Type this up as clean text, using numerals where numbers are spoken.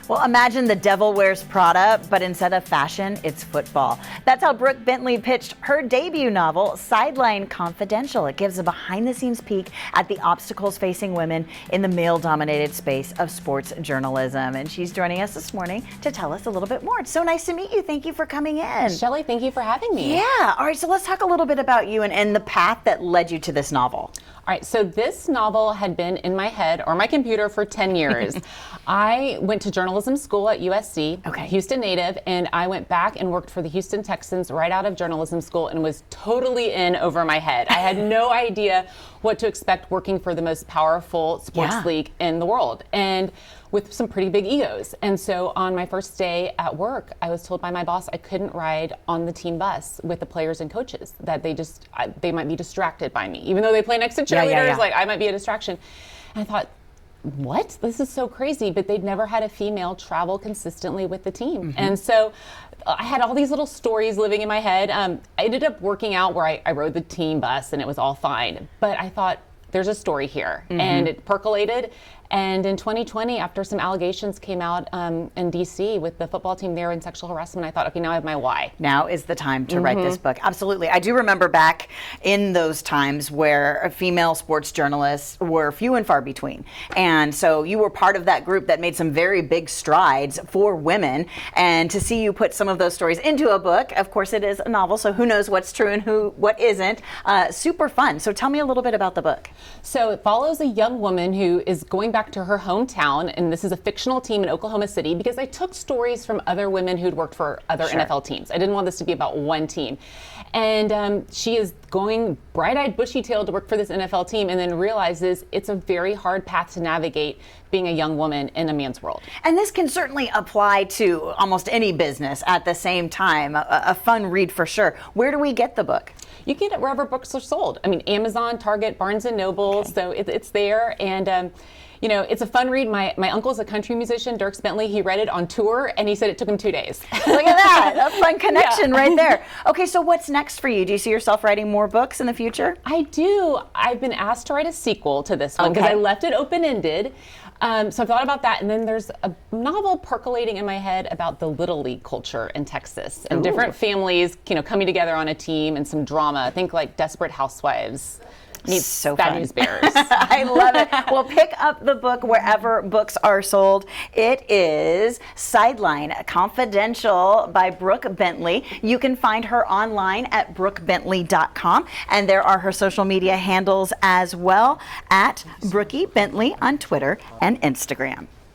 Well, imagine the devil wears Prada, but instead of fashion, it's football. That's how Brooke Bentley pitched her debut novel, Sideline Confidential. It gives a behind-the-scenes peek at the obstacles facing women in the male-dominated space of sports journalism. And she's joining us this morning to tell us a little bit more. It's so nice to meet you. Thank you for coming in. Shelley, thank you for having me. Yeah. All right, so let's talk a little bit about you and the path that led you to this novel. All right, so this novel had been in my head or my computer for 10 years. I went to journalism school at USC, Houston native, and I went back and worked for the Houston Texans right out of journalism school and was totally in over my head. I had no idea what to expect working for the most powerful sports league in the world, and with some pretty big egos. And so on my first day at work, I was told by my boss I couldn't ride on the team bus with the players and coaches, that they might be distracted by me. Even though they play next to cheerleaders, like I might be a distraction. And I thought, what? This is so crazy, but they'd never had a female travel consistently with the team. And so I had all these little stories living in my head. I ended up working out where I rode the team bus and it was all fine. But I thought, there's a story here. And it percolated. And in 2020, after some allegations came out in DC with the football team there in sexual harassment, I thought, okay, now I have my why. Now is the time to write this book. Absolutely. I do remember back in those times where female sports journalists were few and far between. And so you were part of that group that made some very big strides for women. And to see you put some of those stories into a book, of course it is a novel, so who knows what's true and what isn't. Super fun. So tell me a little bit about the book. So it follows a young woman who is going back to her hometown, and this is a fictional team in Oklahoma City, because I took stories from other women who'd worked for other NFL teams. I didn't want this to be about one team. And she is going bright-eyed, bushy-tailed to work for this NFL team, and then realizes it's a very hard path to navigate being a young woman in a man's world. And this can certainly apply to almost any business at the same time. A fun read for sure. Where do we get the book? You can get it wherever books are sold. I mean, Amazon, Target, Barnes & Noble, so it's there. And you know, it's a fun read. My uncle's a country musician, Dierks Bentley. He read it on tour, and he said it took him 2 days. Look at that. A fun connection right there. Okay, so what's next for you? Do you see yourself writing more books in the future? I do. I've been asked to write a sequel to this one because I left it open-ended. So I've thought about that, and then there's a novel percolating in my head about the Little League culture in Texas and different families, you know, coming together on a team and some drama. I think like Desperate Housewives meets so Bad fun. News Bears. I love it. Well, pick up the book wherever books are sold. It is Sideline Confidential by Brooke Bentley. You can find her online at brookebentley.com, and there are her social media handles as well, at Brookie Bentley on Twitter and Instagram.